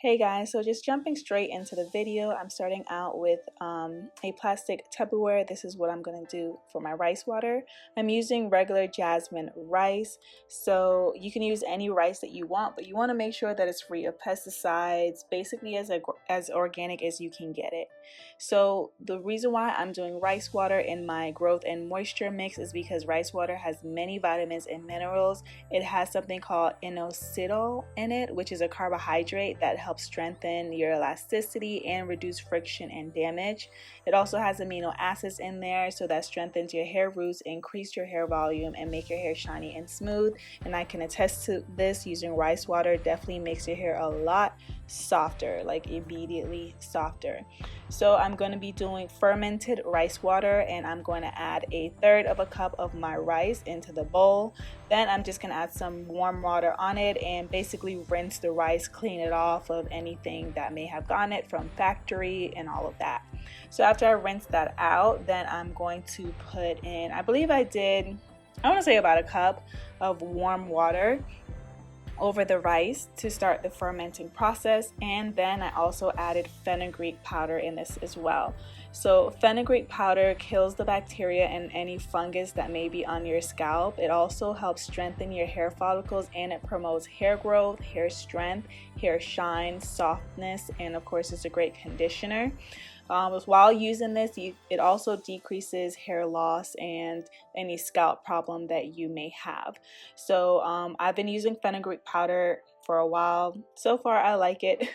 Hey guys, so just jumping straight into the video, I'm starting out with a plastic Tupperware. This is what I'm going to do for my rice water. I'm using regular jasmine rice, so you can use any rice that you want, but you want to make sure that it's free of pesticides, basically as organic as you can get it. So the reason why I'm doing rice water in my growth and moisture mix is because rice water has many vitamins and minerals. It has something called inositol in it, which is a carbohydrate that helps strengthen your elasticity and reduce friction and damage. It also has amino acids in there, so that strengthens your hair roots, increase your hair volume, and make your hair shiny and smooth. And I can attest to this, using rice water definitely makes your hair a lot softer, like immediately softer. So I'm going to be doing fermented rice water, and I'm going to add 1/3 of a cup of my rice into the bowl. Then I'm just going to add some warm water on it and basically rinse the rice, clean it off of anything that may have gotten it from factory and all of that. So after I rinse that out, then I'm going to put in, I want to say about a cup of warm water over the rice to start the fermenting process. And then I also added fenugreek powder in this as well. So fenugreek powder kills the bacteria and any fungus that may be on your scalp. It also helps strengthen your hair follicles, and it promotes hair growth, hair strength, hair shine, softness, and of course it's a great conditioner. While using this, it also decreases hair loss and any scalp problem that you may have. So I've been using fenugreek powder for a while. So far I like it.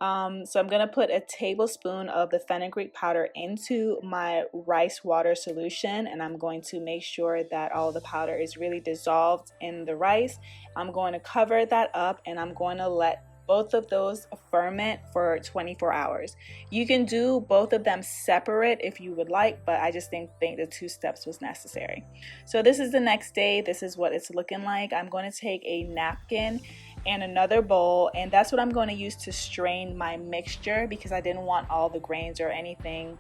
So I'm going to put a tablespoon of the fenugreek powder into my rice water solution, and I'm going to make sure that all the powder is really dissolved in the rice. I'm going to cover that up, and I'm going to let both of those ferment for 24 hours. You can do both of them separate if you would like, but I just think the 2 steps was necessary. So this is the next day. This is what it's looking like. I'm going to take a napkin and another bowl, and that's what I'm going to use to strain my mixture, because I didn't want all the grains or anything,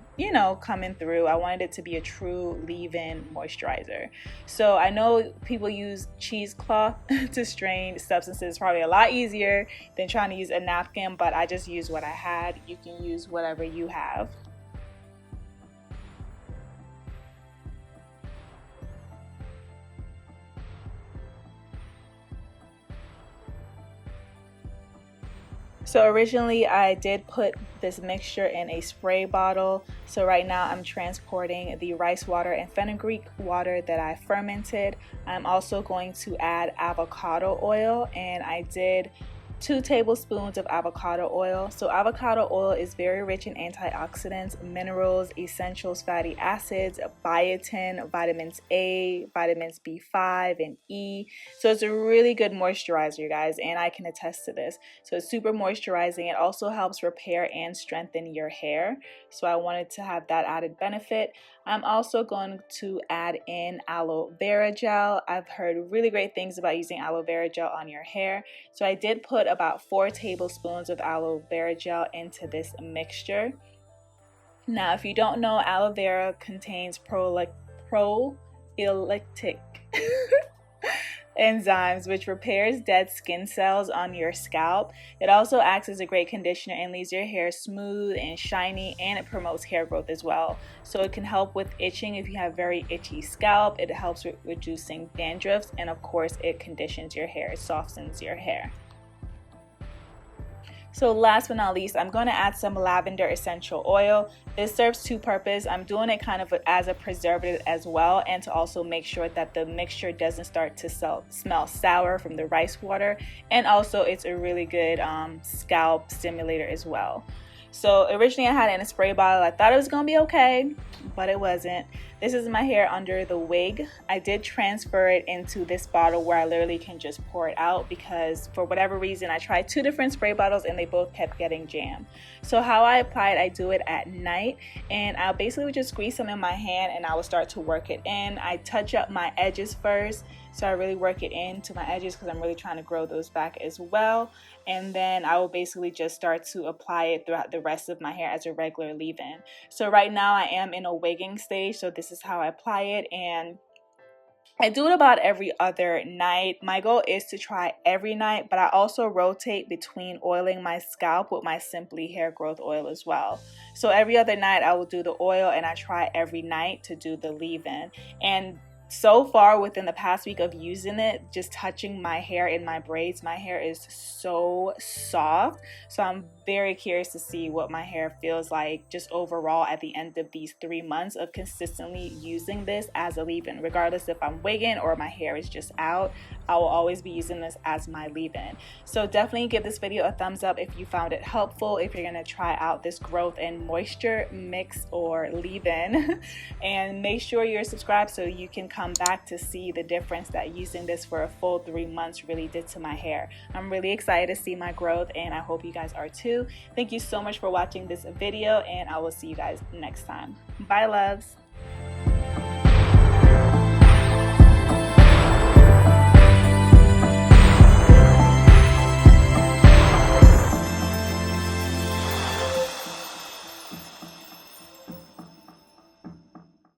coming through. I wanted it to be a true leave-in moisturizer. So I know people use cheesecloth to strain substances, probably a lot easier than trying to use a napkin, but I just used what I had. You can use whatever you have. So originally I did put this mixture in a spray bottle. So right now I'm transporting the rice water and fenugreek water that I fermented. I'm also going to add avocado oil, and I did 2 tablespoons of avocado oil. So avocado oil is very rich in antioxidants, minerals, essentials, fatty acids, biotin, vitamins A, vitamins B5 and E. So it's a really good moisturizer, you guys, and I can attest to this. So it's super moisturizing. It also helps repair and strengthen your hair. So I wanted to have that added benefit. I'm also going to add in aloe vera gel. I've heard really great things about using aloe vera gel on your hair. So I did put about 4 tablespoons of aloe vera gel into this mixture. Now, if you don't know, aloe vera contains prolytic enzymes, which repairs dead skin cells on your scalp. It also acts as a great conditioner and leaves your hair smooth and shiny, and it promotes hair growth as well. So it can help with itching if you have very itchy scalp. It helps with reducing dandruffs, and of course it conditions your hair, it softens your hair. So last but not least, I'm going to add some lavender essential oil. This serves 2 purposes. I'm doing it kind of as a preservative as well, and to also make sure that the mixture doesn't start to smell sour from the rice water. And also it's a really good scalp stimulator as well. So originally I had it in a spray bottle. I thought it was going to be okay, but it wasn't. This is my hair under the wig. I did transfer it into this bottle where I literally can just pour it out, because for whatever reason I tried 2 different spray bottles and they both kept getting jammed. So how I apply it, I do it at night, and I'll basically just squeeze some in my hand and I will start to work it in. I touch up my edges first, so I really work it into my edges because I'm really trying to grow those back as well. And then I will basically just start to apply it throughout the rest of my hair as a regular leave-in. So right now I am in a wigging stage, so this is how I apply it. And I do it about every other night. My goal is to try every night, but I also rotate between oiling my scalp with my Simply Hair Growth Oil as well. So every other night I will do the oil, and I try every night to do the leave-in. And so far within the past week of using it, just touching my hair in my braids, my hair is so soft. So I'm very curious to see what my hair feels like just overall at the end of these 3 months of consistently using this as a leave-in. Regardless if I'm wigging or my hair is just out, I will always be using this as my leave-in. So definitely give this video a thumbs up if you found it helpful, if you're gonna try out this growth and moisture mix or leave-in. And make sure you're subscribed so you can come back to see the difference that using this for a full 3 months really did to my hair. I'm really excited to see my growth, and I hope you guys are too. Thank you so much for watching this video, and I will see you guys next time. Bye, loves.